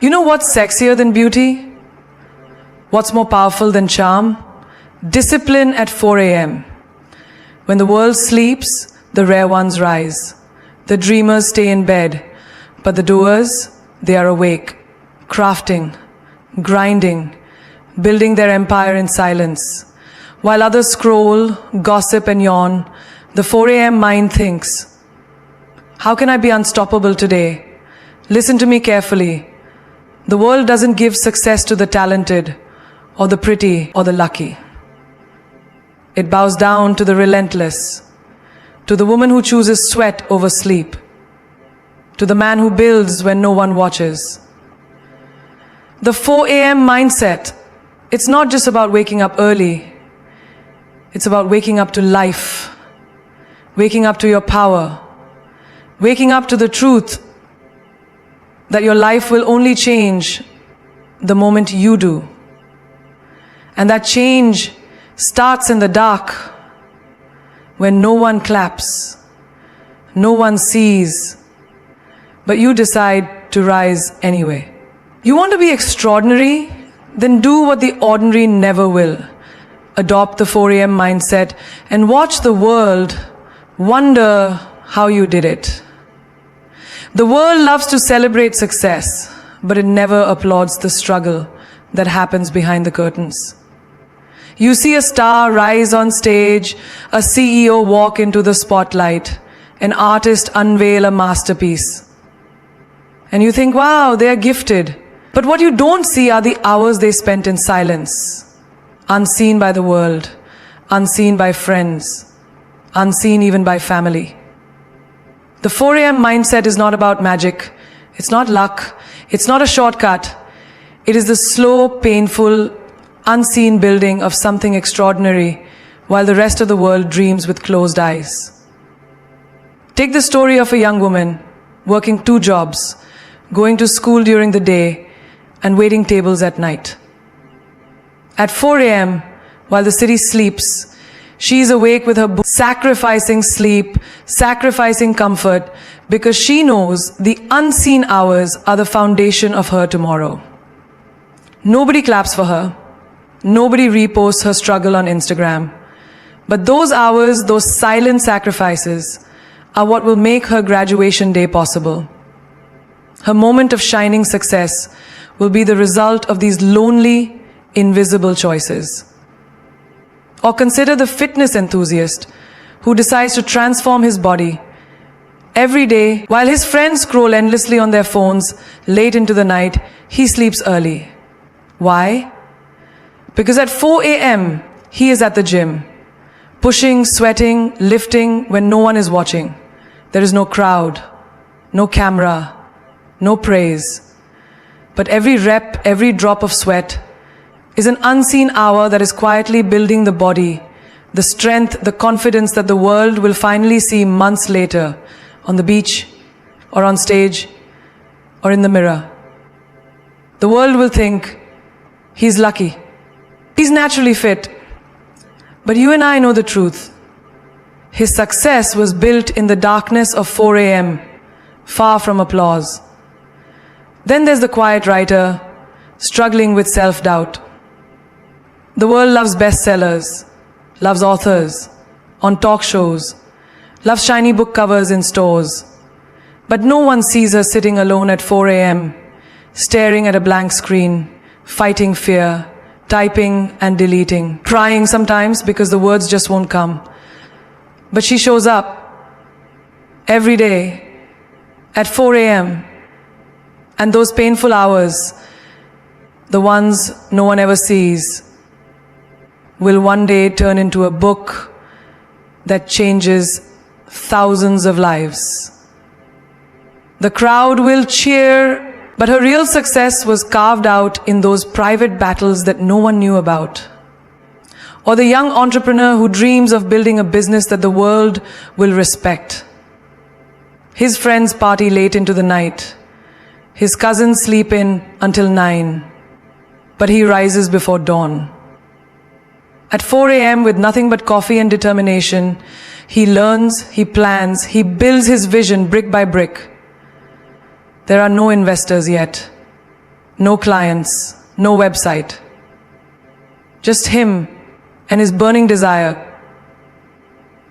You know what's sexier than beauty? What's more powerful than charm? Discipline at 4 a.m. When the world sleeps, the rare ones rise. The dreamers stay in bed, but the doers, they are awake, crafting, grinding, building their empire in silence. While others scroll, gossip and yawn, the 4 a.m. mind thinks, how can I be unstoppable today? Listen to me carefully. The world doesn't give success to the talented, or the pretty, or the lucky. It bows down to the relentless, to the woman who chooses sweat over sleep, to the man who builds when no one watches. The 4 a.m. mindset, it's not just about waking up early. It's about waking up to life, waking up to your power, waking up to the truth that your life will only change the moment you do. And that change starts in the dark, when no one claps, no one sees, but you decide to rise anyway. You want to be extraordinary? Then do what the ordinary never will. Adopt the 4 a.m. mindset and watch the world wonder how you did it. The world loves to celebrate success, but it never applauds the struggle that happens behind the curtains. You see a star rise on stage, a CEO walk into the spotlight, an artist unveil a masterpiece. And you think, wow, they are gifted. But what you don't see are the hours they spent in silence, unseen by the world, unseen by friends, unseen even by family. The 4 a.m. mindset is not about magic. It's not luck. It's not a shortcut. It is the slow, painful, unseen building of something extraordinary while the rest of the world dreams with closed eyes. Take the story of a young woman working 2 jobs, going to school during the day and waiting tables at night. At 4 a.m., while the city sleeps, she is awake with her book, sacrificing sleep, sacrificing comfort, because she knows the unseen hours are the foundation of her tomorrow. Nobody claps for her. Nobody reposts her struggle on Instagram. But those hours, those silent sacrifices, are what will make her graduation day possible. Her moment of shining success will be the result of these lonely, invisible choices. Or consider the fitness enthusiast who decides to transform his body every day. While his friends scroll endlessly on their phones late into the night, he sleeps early. Why? Because at 4 a.m., he is at the gym, pushing, sweating, lifting when no one is watching. There is no crowd, no camera, no praise. But every rep, every drop of sweat is an unseen hour that is quietly building the body, the strength, the confidence that the world will finally see months later on the beach or on stage or in the mirror. The world will think, he's lucky. He's naturally fit. But you and I know the truth. His success was built in the darkness of 4 a.m., far from applause. Then there's the quiet writer, struggling with self-doubt. The world loves bestsellers, loves authors, on talk shows, loves shiny book covers in stores. But no one sees her sitting alone at 4 a.m., staring at a blank screen, fighting fear, typing and deleting, crying sometimes because the words just won't come. But she shows up every day at 4 a.m. And those painful hours, the ones no one ever sees, will one day turn into a book that changes thousands of lives. The crowd will cheer, but her real success was carved out in those private battles that no one knew about. Or the young entrepreneur who dreams of building a business that the world will respect. His friends party late into the night. His cousins sleep in until 9, but he rises before dawn. At 4 a.m. with nothing but coffee and determination, he learns, he plans, he builds his vision brick by brick. There are no investors yet. No clients, no website. Just him and his burning desire.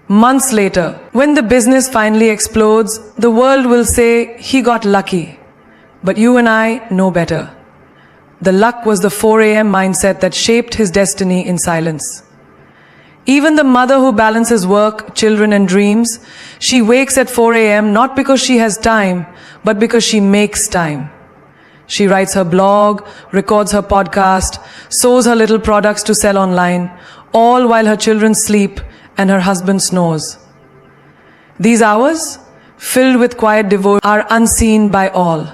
Months later, when the business finally explodes, the world will say he got lucky. But you and I know better. The luck was the 4 a.m. mindset that shaped his destiny in silence. Even the mother who balances work, children and dreams, she wakes at 4 a.m. not because she has time, but because she makes time. She writes her blog, records her podcast, sews her little products to sell online, all while her children sleep and her husband snores. These hours, filled with quiet devotion, are unseen by all.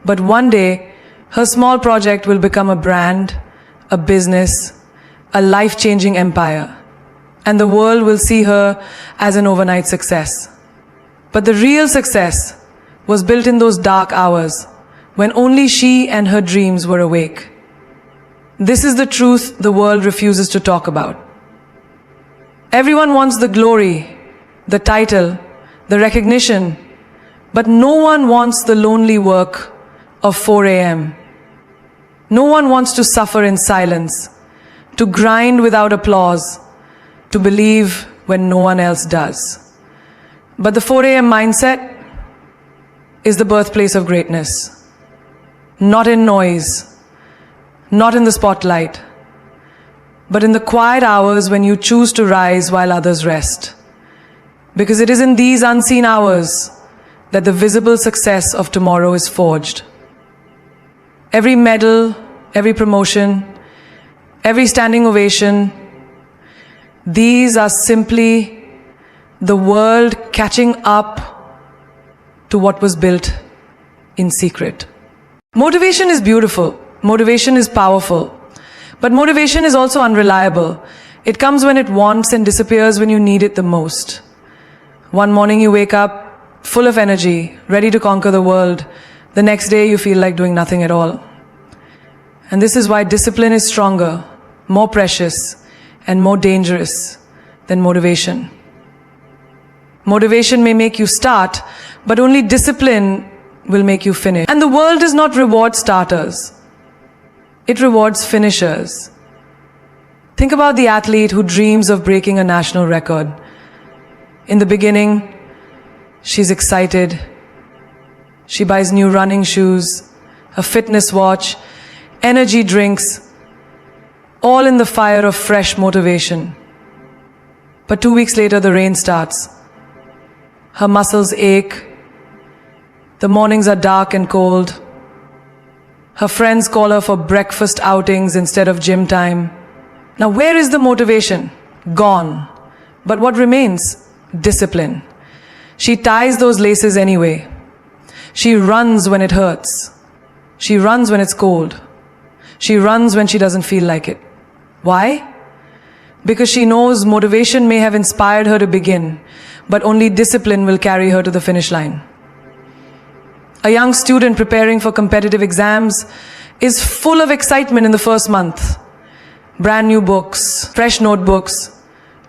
But one day, her small project will become a brand, a business, a life-changing empire. And the world will see her as an overnight success. But the real success was built in those dark hours, when only she and her dreams were awake. This is the truth the world refuses to talk about. Everyone wants the glory, the title, the recognition, but no one wants the lonely work of 4 a.m. No one wants to suffer in silence, to grind without applause, to believe when no one else does. But the 4 a.m. mindset is the birthplace of greatness. Not in noise, not in the spotlight, but in the quiet hours when you choose to rise while others rest. Because it is in these unseen hours that the visible success of tomorrow is forged. Every medal, every promotion, every standing ovation, these are simply the world catching up to what was built in secret. Motivation is beautiful. Motivation is powerful. But motivation is also unreliable. It comes when it wants and disappears when you need it the most. One morning you wake up full of energy, ready to conquer the world. The next day you feel like doing nothing at all. And this is why discipline is stronger, more precious, and more dangerous than motivation. Motivation may make you start, but only discipline will make you finish. And the world does not reward starters. It rewards finishers. Think about the athlete who dreams of breaking a national record. In the beginning, she's excited. She buys new running shoes, a fitness watch, energy drinks, all in the fire of fresh motivation. But 2 weeks later, the rain starts. Her muscles ache. The mornings are dark and cold. Her friends call her for breakfast outings instead of gym time. Now, where is the motivation? Gone. But what remains? Discipline. She ties those laces anyway. She runs when it hurts. She runs when it's cold. She runs when she doesn't feel like it. Why? Because she knows motivation may have inspired her to begin, but only discipline will carry her to the finish line. A young student preparing for competitive exams is full of excitement in the first month. Brand new books, fresh notebooks,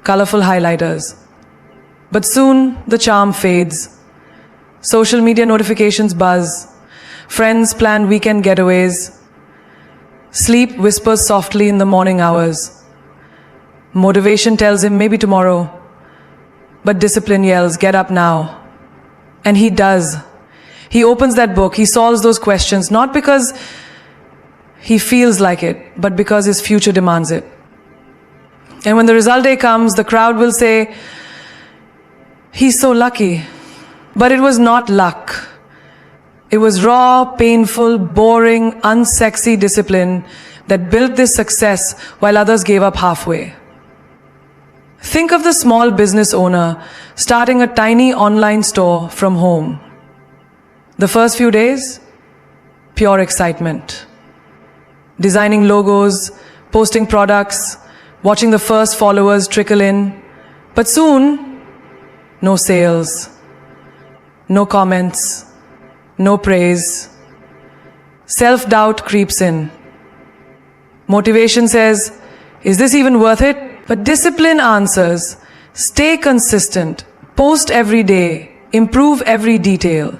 colorful highlighters. But soon the charm fades. Social media notifications buzz. Friends plan weekend getaways. Sleep whispers softly in the morning hours. Motivation tells him maybe tomorrow. But discipline yells, get up now. And he does. He opens that book, he solves those questions, not because he feels like it, but because his future demands it. And when the result day comes, the crowd will say, he's so lucky. But it was not luck. It was raw, painful, boring, unsexy discipline that built this success while others gave up halfway. Think of the small business owner starting a tiny online store from home. The first few days, pure excitement. Designing logos, posting products, watching the first followers trickle in. But soon, no sales, no comments, no praise. Self-doubt creeps in. Motivation says, is this even worth it? But discipline answers, stay consistent, post every day, improve every detail.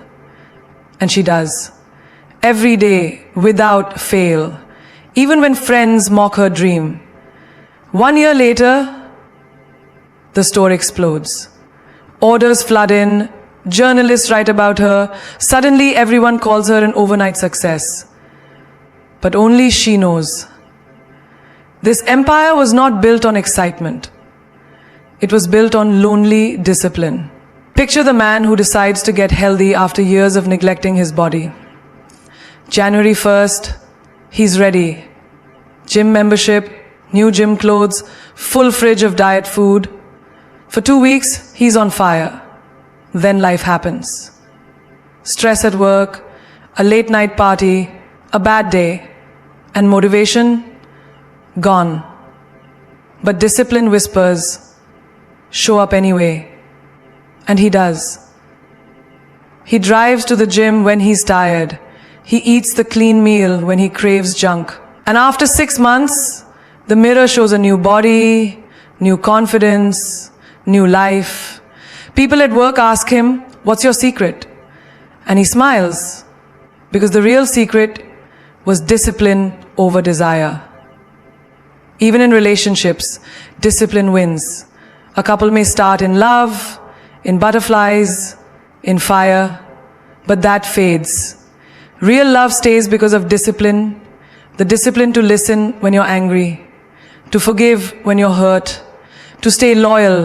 And she does. every day, without fail, even when friends mock her dream. 1 year later, the store explodes. Orders flood in, journalists write about her, suddenly everyone calls her an overnight success. But only she knows. This empire was not built on excitement. It was built on lonely discipline. Picture the man who decides to get healthy after years of neglecting his body. January 1st, he's ready. Gym membership, new gym clothes, full fridge of diet food. For 2 weeks, he's on fire. Then life happens. Stress at work, a late night party, a bad day, and motivation gone. But discipline whispers, show up anyway. And he does. He drives to the gym when he's tired. He eats the clean meal when he craves junk. And after 6 months, the mirror shows a new body, new confidence, new life. People at work ask him, "What's your secret?" And he smiles, because the real secret was discipline over desire. Even in relationships, discipline wins. A couple may start in love, in butterflies, in fire, but that fades. Real love stays because of discipline, the discipline to listen when you're angry, to forgive when you're hurt, to stay loyal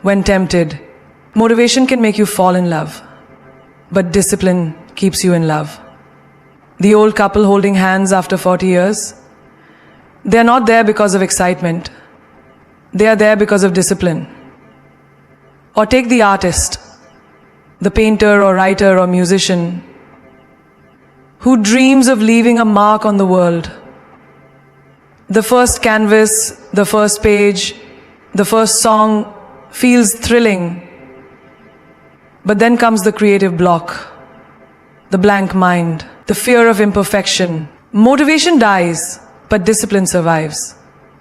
when tempted. Motivation can make you fall in love, but discipline keeps you in love. The old couple holding hands after 40 years, they are not there because of excitement. They are there because of discipline. Or take the artist, the painter or writer or musician, who dreams of leaving a mark on the world. The first canvas, the first page, the first song feels thrilling. But then comes the creative block, the blank mind, the fear of imperfection. Motivation dies, but discipline survives.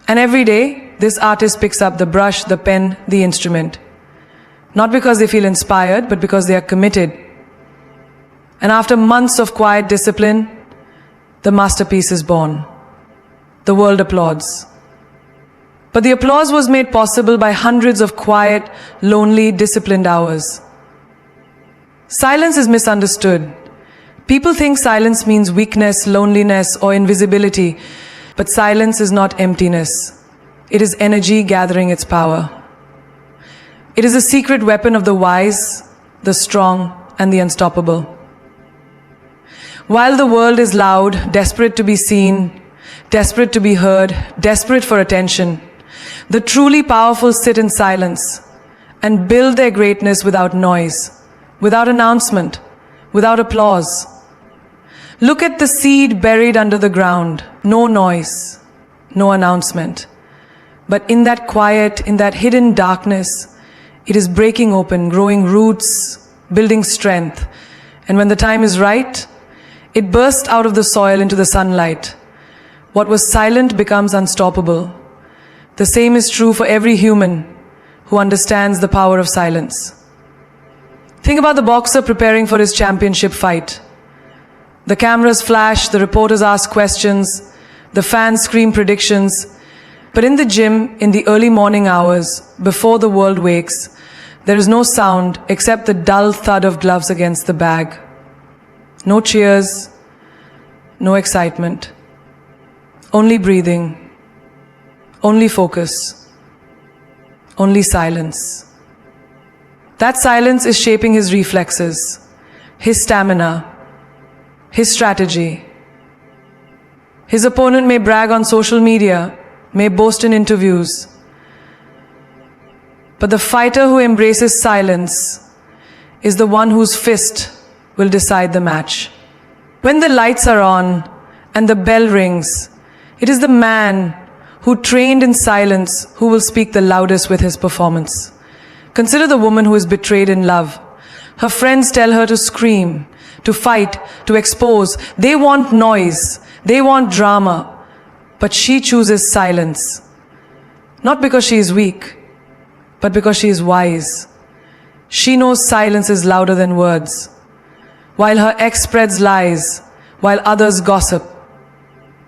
And every day, this artist picks up the brush, the pen, the instrument. Not because they feel inspired, but because they are committed. And after months of quiet discipline, the masterpiece is born. The world applauds. But the applause was made possible by hundreds of quiet, lonely, disciplined hours. Silence is misunderstood. People think silence means weakness, loneliness, or invisibility. But silence is not emptiness. It is energy gathering its power. It is a secret weapon of the wise, the strong, and the unstoppable. While the world is loud, desperate to be seen, desperate to be heard, desperate for attention, the truly powerful sit in silence and build their greatness without noise, without announcement, without applause. Look at the seed buried under the ground. No noise, no announcement. But in that quiet, in that hidden darkness, it is breaking open, growing roots, building strength. And when the time is right, it bursts out of the soil into the sunlight. What was silent becomes unstoppable. The same is true for every human who understands the power of silence. Think about the boxer preparing for his championship fight. The cameras flash, the reporters ask questions, the fans scream predictions. But in the gym, in the early morning hours, before the world wakes, there is no sound except the dull thud of gloves against the bag. No cheers, no excitement. Only breathing, only focus, only silence. That silence is shaping his reflexes, his stamina, his strategy. His opponent may brag on social media, may boast in interviews. But the fighter who embraces silence is the one whose fist will decide the match. When the lights are on and the bell rings, it is the man who trained in silence who will speak the loudest with his performance. Consider the woman who is betrayed in love. Her friends tell her to scream, to fight, to expose. They want noise. They want drama. But she chooses silence. Not because she is weak, but because she is wise. She knows silence is louder than words. While her ex spreads lies, While others gossip,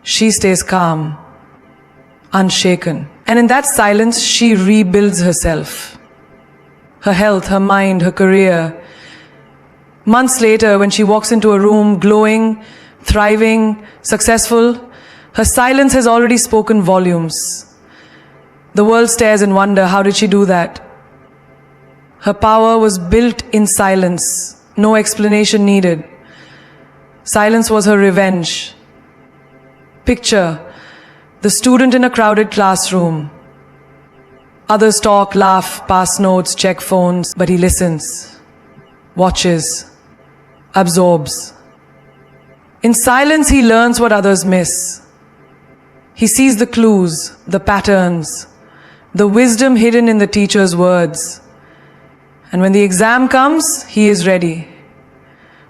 she stays calm, unshaken. And in that silence, she rebuilds herself. Her health, her mind, her career. Months later, when she walks into a room glowing, thriving, successful, her silence has already spoken volumes. The world stares in wonder, how did she do that? Her power was built in silence, no explanation needed. Silence was her revenge. Picture the student in a crowded classroom. Others talk, laugh, pass notes, check phones, but he listens, watches, absorbs. In silence, he learns what others miss. He sees the clues, the patterns, the wisdom hidden in the teacher's words. And when the exam comes, he is ready.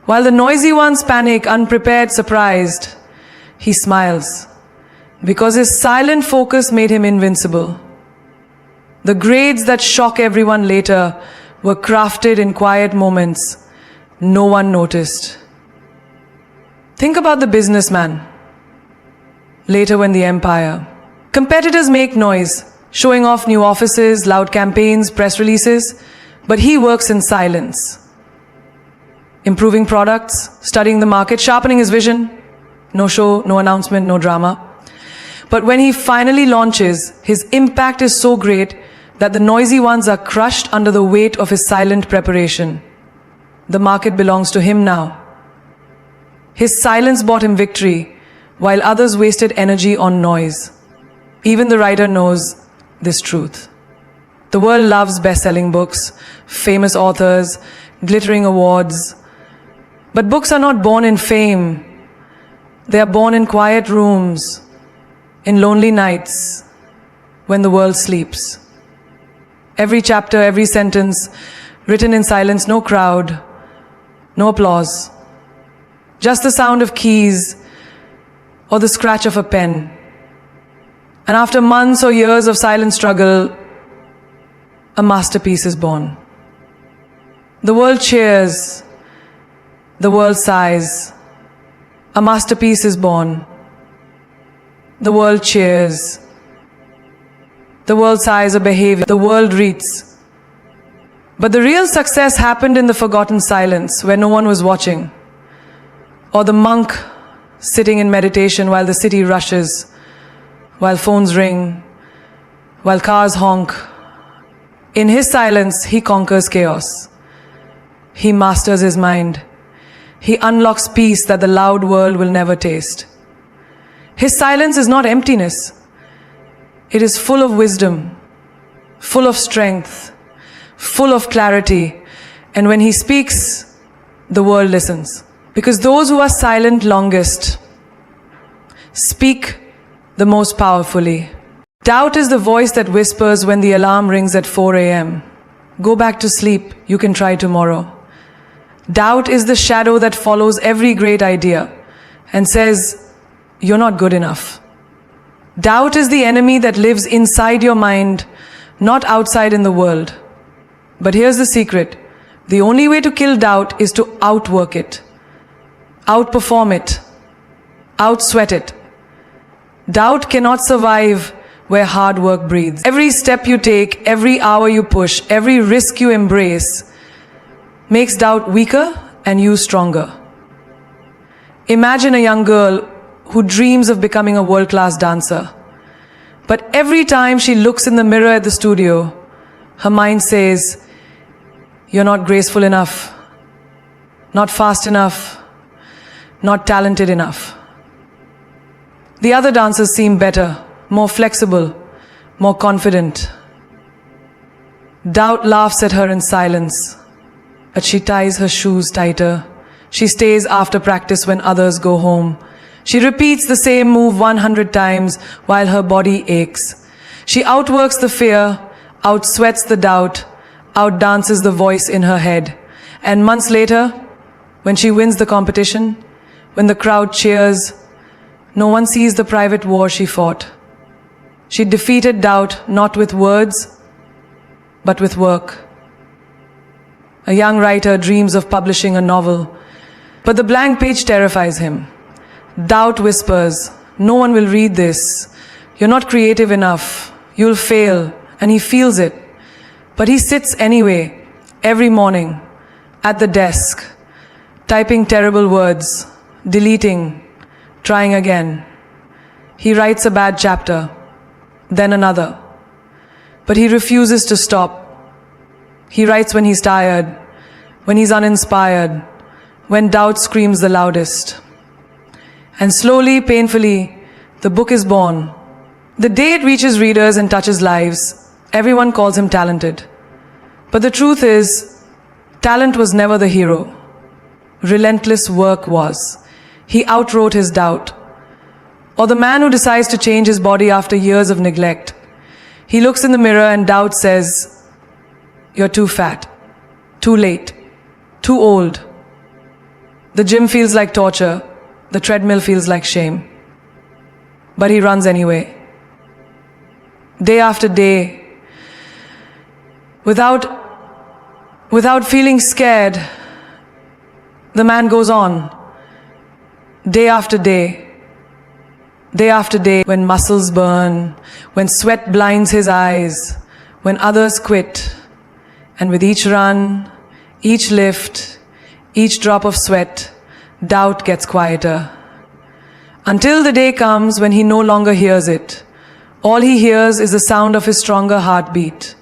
While the noisy ones panic, unprepared, surprised, he smiles, because his silent focus made him invincible. The grades that shock everyone later were crafted in quiet moments no one noticed. Think about the businessman. Later when the empire. Competitors make noise, showing off new offices, loud campaigns, press releases, but he works in silence. Improving products, studying the market, sharpening his vision. No show, no announcement, no drama. But when he finally launches, his impact is so great that the noisy ones are crushed under the weight of his silent preparation. The market belongs to him now. His silence bought him victory, while others wasted energy on noise. Even the writer knows this truth. The world loves best-selling books, famous authors, glittering awards. But books are not born in fame. They are born in quiet rooms, in lonely nights, when the world sleeps. Every chapter, every sentence, written in silence, no crowd, no applause. Just the sound of keys or the scratch of a pen. And after months or years of silent struggle, a masterpiece is born. The world cheers, the world sighs. A masterpiece is born. The world cheers. The world sighs a behavior. The world reads. But the real success happened in the forgotten silence where no one was watching. Or the monk sitting in meditation while the city rushes, while phones ring, while cars honk. In his silence, he conquers chaos. He masters his mind. He unlocks peace that the loud world will never taste. His silence is not emptiness. It is full of wisdom, full of strength, full of clarity. And when he speaks, the world listens. Because those who are silent longest speak the most powerfully. Doubt is the voice that whispers when the alarm rings at 4 a.m. Go back to sleep, you can try tomorrow. Doubt is the shadow that follows every great idea and says, you're not good enough. Doubt is the enemy that lives inside your mind, not outside in the world. But here's the secret. The only way to kill doubt is to outwork it, outperform it, outsweat it. Doubt cannot survive where hard work breathes. Every step you take, every hour you push, every risk you embrace makes doubt weaker and you stronger. Imagine a young girl who dreams of becoming a world-class dancer. But every time she looks in the mirror at the studio, her mind says, you're not graceful enough, not fast enough, not talented enough. The other dancers seem better, more flexible, more confident. Doubt laughs at her in silence, but she ties her shoes tighter. She stays after practice when others go home. She repeats the same move 100 times while her body aches. She outworks the fear, outsweats the doubt, outdances the voice in her head. And months later, when she wins the competition, when the crowd cheers, no one sees the private war she fought. She defeated doubt not with words, but with work. A young writer dreams of publishing a novel, but the blank page terrifies him. Doubt whispers, no one will read this. You're not creative enough. You'll fail. And he feels it. But he sits anyway, every morning, at the desk, typing terrible words, deleting, trying again. He writes a bad chapter, then another. But he refuses to stop. He writes when he's tired, when he's uninspired, when doubt screams the loudest. And slowly, painfully, the book is born. The day it reaches readers and touches lives, everyone calls him talented. But the truth is, talent was never the hero. Relentless work was. He outwrote his doubt. Or the man who decides to change his body after years of neglect. He looks in the mirror and doubt says, "You're too fat, too late, too old." The gym feels like torture. The treadmill feels like shame. But he runs anyway. Day after day, without feeling scared, the man goes on. Day after day. Day after day, when muscles burn, when sweat blinds his eyes, when others quit. And with each run, each lift, each drop of sweat, doubt gets quieter. Until the day comes when he no longer hears it. All he hears is the sound of his stronger heartbeat.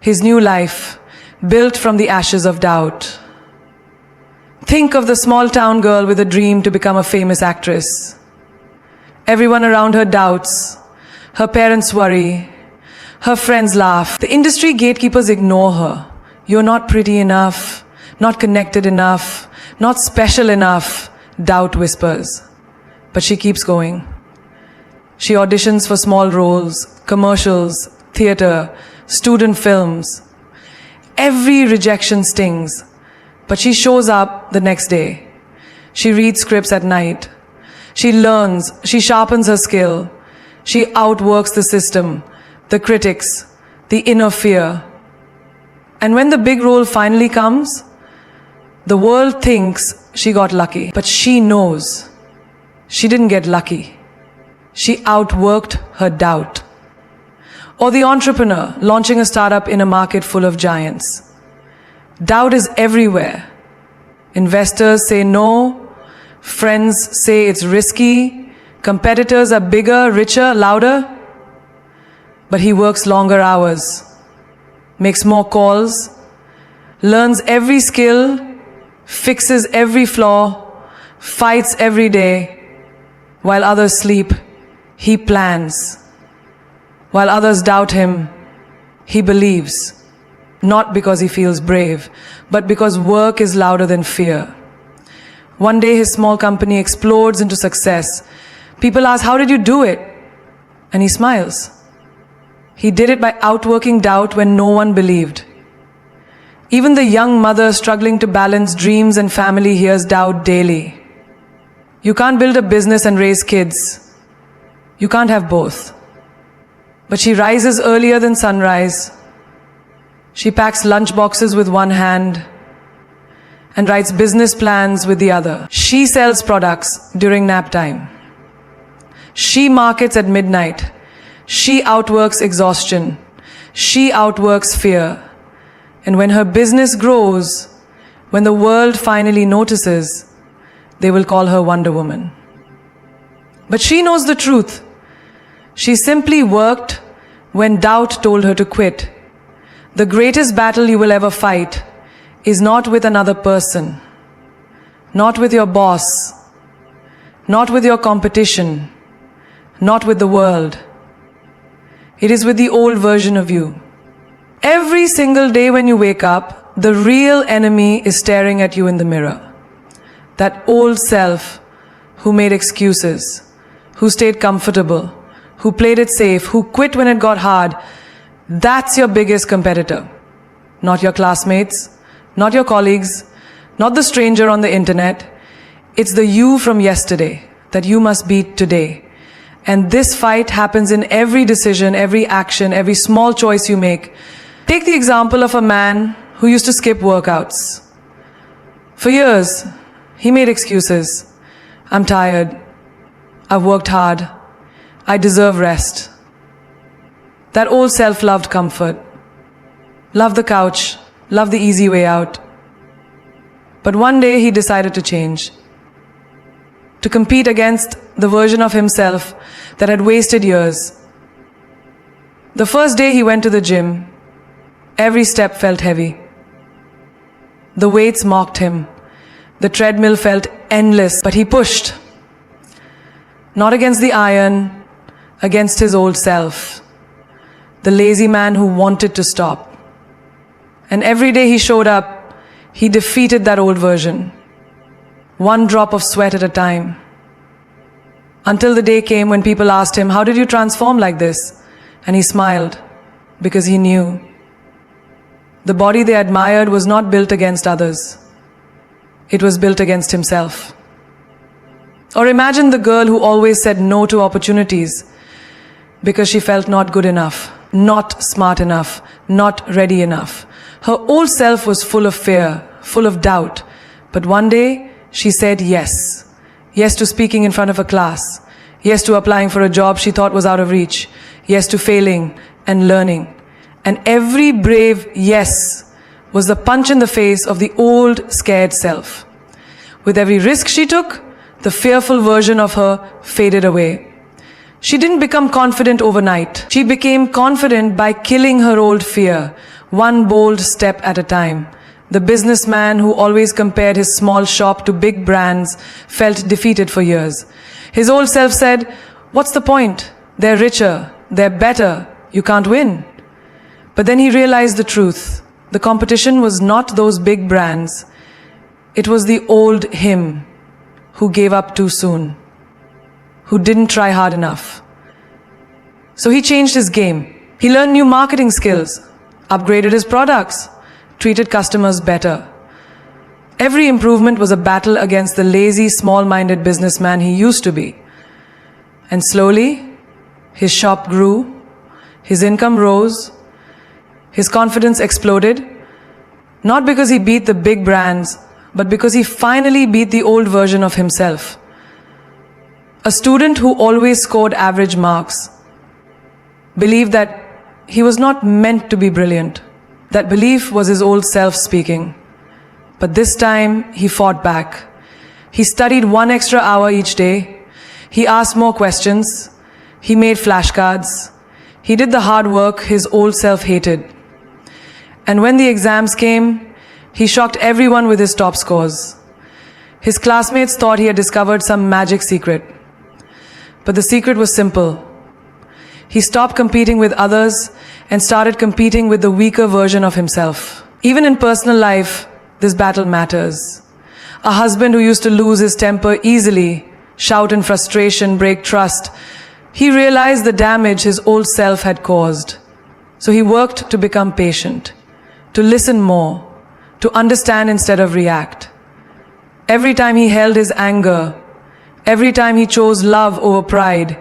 His new life, built from the ashes of doubt. Think of the small town girl with a dream to become a famous actress. Everyone around her doubts. Her parents worry. Her friends laugh. The industry gatekeepers ignore her. You're not pretty enough, not connected enough, not special enough, doubt whispers. But she keeps going. She auditions for small roles, commercials, theater, student films. Every rejection stings, but she shows up the next day. She reads scripts at night. She learns, she sharpens her skill. She outworks the system, the critics, the inner fear. And when the big role finally comes, the world thinks she got lucky, but she knows she didn't get lucky. She outworked her doubt. Or the entrepreneur launching a startup in a market full of giants. Doubt is everywhere. Investors say no. Friends say it's risky. Competitors are bigger, richer, louder. But he works longer hours, makes more calls, learns every skill, fixes every flaw, fights every day. While others sleep, he plans. While others doubt him, he believes. Not because he feels brave, but because work is louder than fear. One day his small company explodes into success. People ask, "How did you do it?" And he smiles. He did it by outworking doubt when no one believed. Even the young mother struggling to balance dreams and family hears doubt daily. You can't build a business and raise kids. You can't have both. But she rises earlier than sunrise. She packs lunch boxes with one hand and writes business plans with the other. She sells products during nap time. She markets at midnight. She outworks exhaustion. She outworks fear. And when her business grows, when the world finally notices, they will call her Wonder Woman. But she knows the truth. She simply worked when doubt told her to quit. The greatest battle you will ever fight is not with another person, not with your boss, not with your competition, not with the world. It is with the old version of you. Every single day when you wake up, the real enemy is staring at you in the mirror. That old self who made excuses, who stayed comfortable, who played it safe, who quit when it got hard, that's your biggest competitor. Not your classmates, not your colleagues, not the stranger on the internet. It's the you from yesterday that you must beat today. And this fight happens in every decision, every action, every small choice you make. Take the example of a man who used to skip workouts. For years, he made excuses. I'm tired. I've worked hard. I deserve rest. That old self loved comfort. Loved the couch. Loved the easy way out. But one day he decided to change. To compete against the version of himself that had wasted years. The first day he went to the gym, every step felt heavy. The weights mocked him. The treadmill felt endless, but he pushed. Not against the iron, against his old self. The lazy man who wanted to stop. And every day he showed up, he defeated that old version. One drop of sweat at a time. Until the day came when people asked him, "How did you transform like this?" And he smiled, because he knew the body they admired was not built against others. It was built against himself. Or imagine the girl who always said no to opportunities because she felt not good enough, not smart enough, not ready enough. Her old self was full of fear, full of doubt. But one day, she said yes. Yes to speaking in front of a class. Yes to applying for a job she thought was out of reach. Yes to failing and learning. And every brave yes was the punch in the face of the old, scared self. With every risk she took, the fearful version of her faded away. She didn't become confident overnight. She became confident by killing her old fear, one bold step at a time. The businessman who always compared his small shop to big brands felt defeated for years. His old self said, "What's the point? They're richer, they're better, you can't win." But then he realized the truth. The competition was not those big brands. It was the old him who gave up too soon, who didn't try hard enough. So he changed his game. He learned new marketing skills, upgraded his products, treated customers better. Every improvement was a battle against the lazy, small-minded businessman he used to be. And slowly, his shop grew, his income rose, his confidence exploded, not because he beat the big brands, but because he finally beat the old version of himself. A student who always scored average marks believed that he was not meant to be brilliant. That belief was his old self speaking. But this time, he fought back. He studied 1 extra hour each day. He asked more questions. He made flashcards. He did the hard work his old self hated. And when the exams came, he shocked everyone with his top scores. His classmates thought he had discovered some magic secret. But the secret was simple. He stopped competing with others and started competing with the weaker version of himself. Even in personal life, this battle matters. A husband who used to lose his temper easily, shout in frustration, break trust, he realized the damage his old self had caused. So he worked to become patient, to listen more, to understand instead of react. Every time he held his anger, every time he chose love over pride,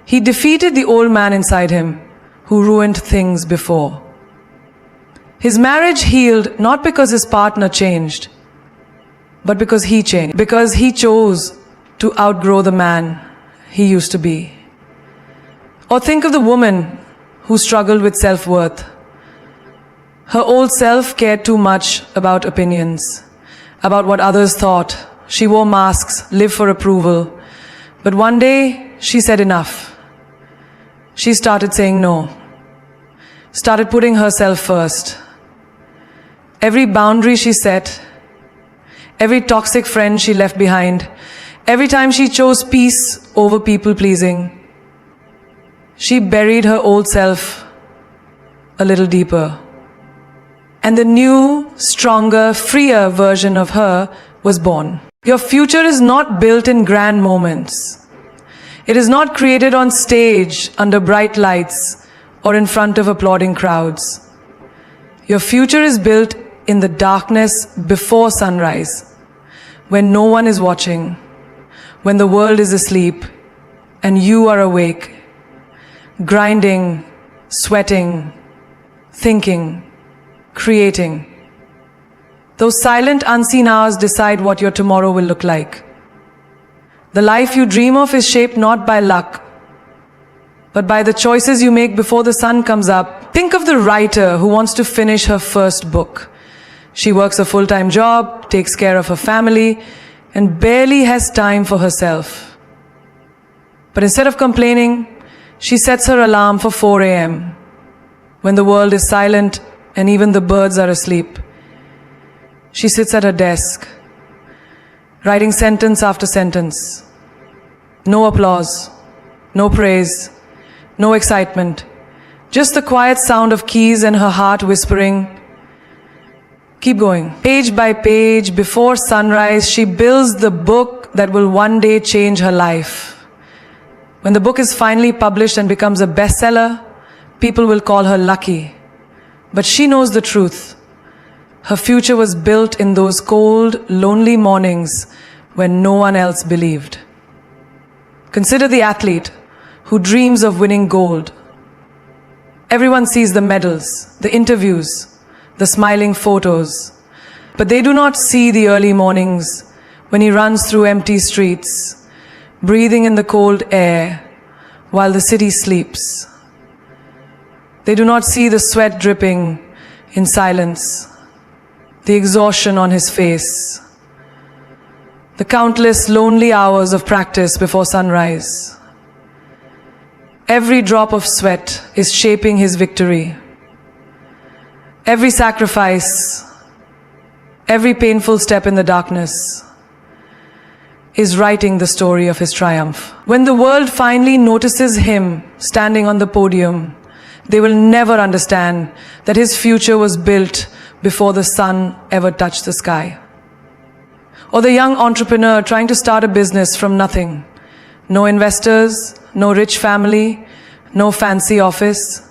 he defeated the old man inside him who ruined things before. His marriage healed not because his partner changed, but because he changed, because he chose to outgrow the man he used to be. Or think of the woman who struggled with self-worth. Her old self cared too much about opinions, about what others thought. She wore masks, lived for approval. But one day, she said enough. She started saying no, started putting herself first. Every boundary she set, every toxic friend she left behind, every time she chose peace over people-pleasing, she buried her old self a little deeper. And the new, stronger, freer version of her was born. Your future is not built in grand moments. It is not created on stage under bright lights or in front of applauding crowds. Your future is built in the darkness before sunrise, when no one is watching, when the world is asleep and you are awake, grinding, sweating, thinking, creating. Those silent, unseen hours decide what your tomorrow will look like. The life you dream of is shaped not by luck, but by the choices you make before the sun comes up. Think of the writer who wants to finish her first book. She works a full-time job, takes care of her family, and barely has time for herself. But instead of complaining, she sets her alarm for 4 a.m. when the world is silent and even the birds are asleep. She sits at her desk, writing sentence after sentence. No applause, no praise, no excitement, just the quiet sound of keys and her heart whispering, keep going. Page by page, before sunrise, she builds the book that will one day change her life. When the book is finally published and becomes a bestseller, people will call her lucky. But she knows the truth. Her future was built in those cold, lonely mornings when no one else believed. Consider the athlete who dreams of winning gold. Everyone sees the medals, the interviews, the smiling photos, but they do not see the early mornings when he runs through empty streets, breathing in the cold air while the city sleeps. They do not see the sweat dripping in silence, the exhaustion on his face, the countless lonely hours of practice before sunrise. Every drop of sweat is shaping his victory. Every sacrifice, every painful step in the darkness is writing the story of his triumph. When the world finally notices him standing on the podium, they will never understand that his future was built before the sun ever touched the sky. Or the young entrepreneur trying to start a business from nothing. No investors, no rich family, no fancy office,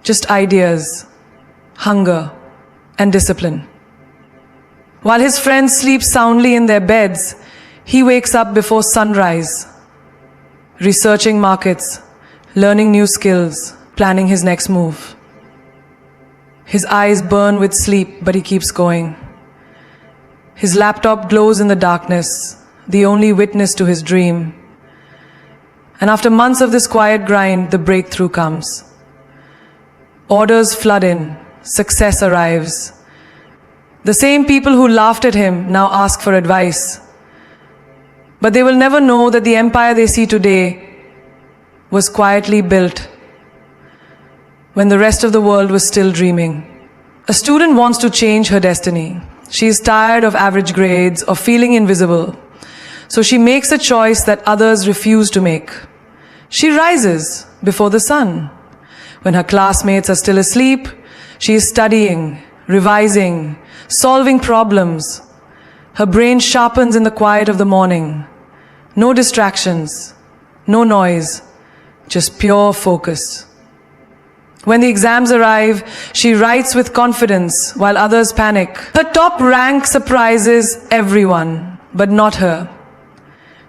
just ideas, hunger, and discipline. While his friends sleep soundly in their beds, he wakes up before sunrise, researching markets, learning new skills, planning his next move. His eyes burn with sleep, but he keeps going. His laptop glows in the darkness, the only witness to his dream. And after months of this quiet grind, the breakthrough comes. Orders flood in, success arrives. The same people who laughed at him now ask for advice. But they will never know that the empire they see today was quietly built when the rest of the world was still dreaming. A student wants to change her destiny. She is tired of average grades or feeling invisible. So she makes a choice that others refuse to make. She rises before the sun. When her classmates are still asleep, she is studying, revising, solving problems. Her brain sharpens in the quiet of the morning. No distractions, no noise, just pure focus. When the exams arrive, she writes with confidence while others panic. Her top rank surprises everyone, but not her.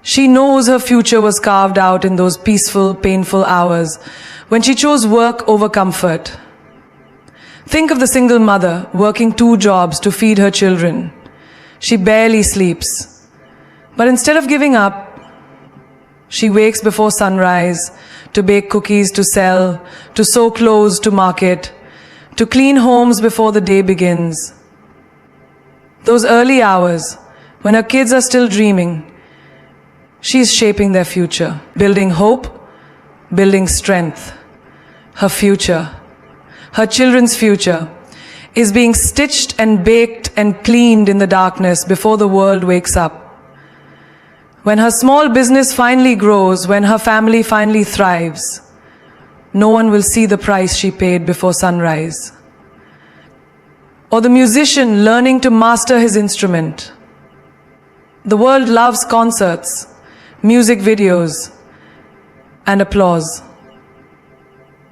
She knows her future was carved out in those peaceful, painful hours when she chose work over comfort. Think of the single mother working 2 jobs to feed her children. She barely sleeps. But instead of giving up, she wakes before sunrise to bake cookies to sell, to sew clothes to market, to clean homes before the day begins. Those early hours, when her kids are still dreaming, she is shaping their future, building hope, building strength. Her future, her children's future, is being stitched and baked and cleaned in the darkness before the world wakes up. When her small business finally grows, when her family finally thrives, no one will see the price she paid before sunrise. Or the musician learning to master his instrument. The world loves concerts, music videos, and applause.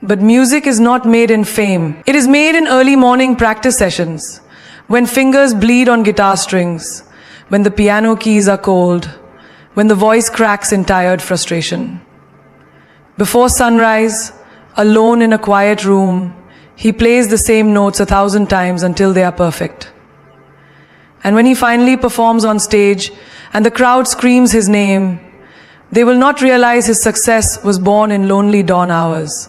But music is not made in fame. It is made in early morning practice sessions, when fingers bleed on guitar strings, when the piano keys are cold, when the voice cracks in tired frustration. Before sunrise, alone in a quiet room, he plays the same notes 1,000 times until they are perfect. And when he finally performs on stage and the crowd screams his name, they will not realize his success was born in lonely dawn hours,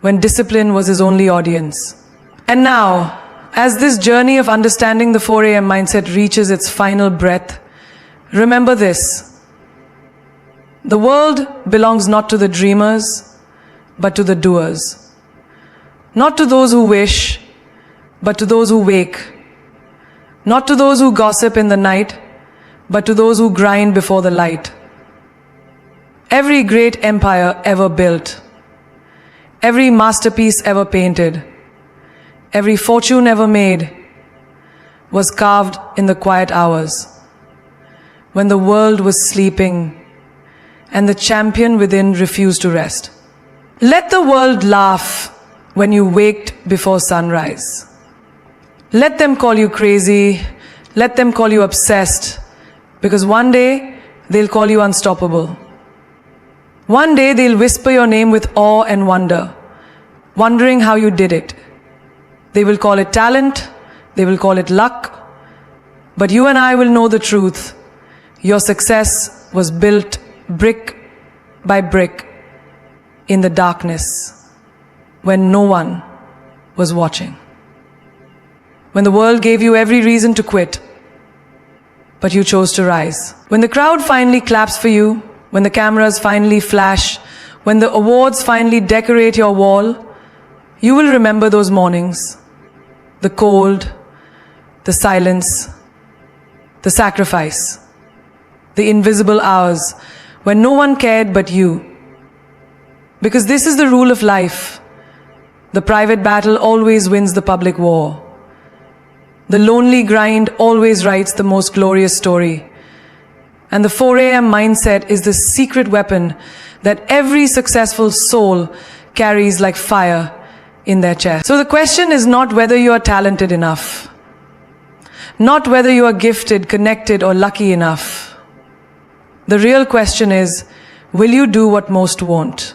when discipline was his only audience. And now, as this journey of understanding the 4 a.m. mindset reaches its final breath, remember this: the world belongs not to the dreamers, but to the doers. Not to those who wish, but to those who wake. Not to those who gossip in the night, but to those who grind before the light. Every great empire ever built, every masterpiece ever painted, every fortune ever made was carved in the quiet hours, when the world was sleeping and the champion within refused to rest. Let the world laugh when you waked before sunrise. Let them call you crazy, let them call you obsessed, because one day they'll call you unstoppable. One day they'll whisper your name with awe and wonder, wondering how you did it. They will call it talent, they will call it luck, but you and I will know the truth. Your success was built brick by brick in the darkness, when no one was watching. When the world gave you every reason to quit, but you chose to rise. When the crowd finally claps for you, when the cameras finally flash, when the awards finally decorate your wall, you will remember those mornings, the cold, the silence, the sacrifice, the invisible hours when no one cared but you. Because this is the rule of life. The private battle always wins the public war. The lonely grind always writes the most glorious story. And the 4 a.m. mindset is the secret weapon that every successful soul carries like fire in their chest. So the question is not whether you are talented enough, not whether you are gifted, connected, or lucky enough. The real question is, will you do what most won't?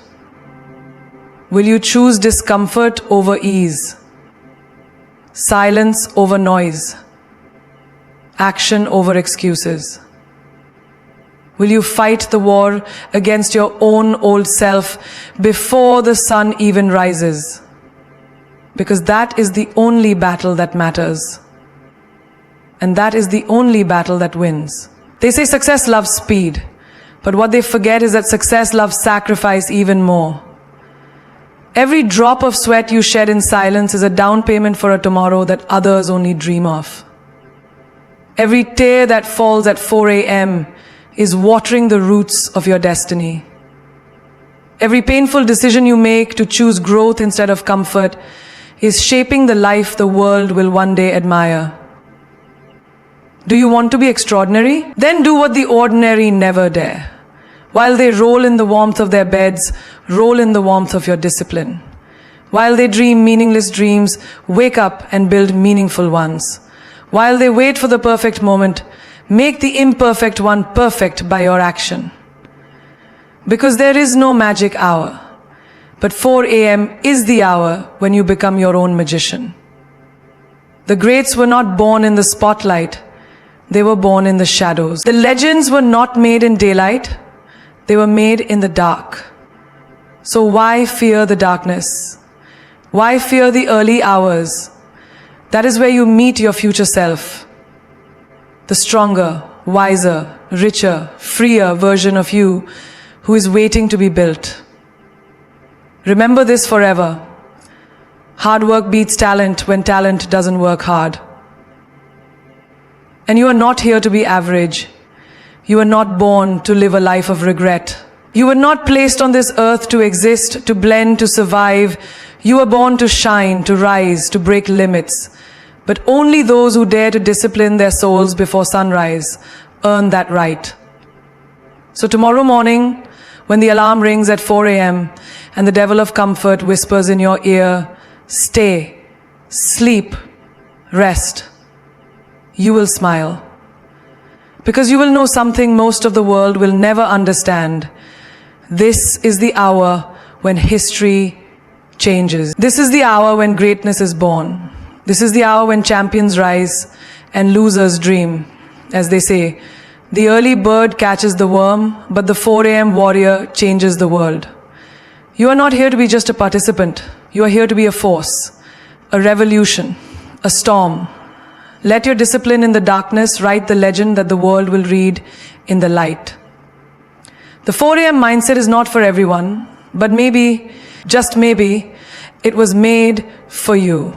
Will you choose discomfort over ease, silence over noise, action over excuses? Will you fight the war against your own old self before the sun even rises? Because that is the only battle that matters. And that is the only battle that wins. They say success loves speed, but what they forget is that success loves sacrifice even more. Every drop of sweat you shed in silence is a down payment for a tomorrow that others only dream of. Every tear that falls at 4 a.m. is watering the roots of your destiny. Every painful decision you make to choose growth instead of comfort is shaping the life the world will one day admire. Do you want to be extraordinary? Then do what the ordinary never dare. While they roll in the warmth of their beds, roll in the warmth of your discipline. While they dream meaningless dreams, wake up and build meaningful ones. While they wait for the perfect moment, make the imperfect one perfect by your action. Because there is no magic hour, but 4 a.m. is the hour when you become your own magician. The greats were not born in the spotlight, they were born in the shadows. The legends were not made in daylight, they were made in the dark. So why fear the darkness? Why fear the early hours? That is where you meet your future self. The stronger, wiser, richer, freer version of you who is waiting to be built. Remember this forever. Hard work beats talent when talent doesn't work hard. And you are not here to be average. You are not born to live a life of regret. You were not placed on this earth to exist, to blend, to survive. You were born to shine, to rise, to break limits. But only those who dare to discipline their souls before sunrise earn that right. So tomorrow morning, when the alarm rings at 4 a.m. and the devil of comfort whispers in your ear, stay, sleep, rest, you will smile. Because you will know something most of the world will never understand. This is the hour when history changes. This is the hour when greatness is born. This is the hour when champions rise and losers dream. As they say, the early bird catches the worm, but the 4 a.m. warrior changes the world. You are not here to be just a participant. You are here to be a force, a revolution, a storm. Let your discipline in the darkness write the legend that the world will read in the light. The 4 a.m. mindset is not for everyone, but maybe, just maybe, it was made for you.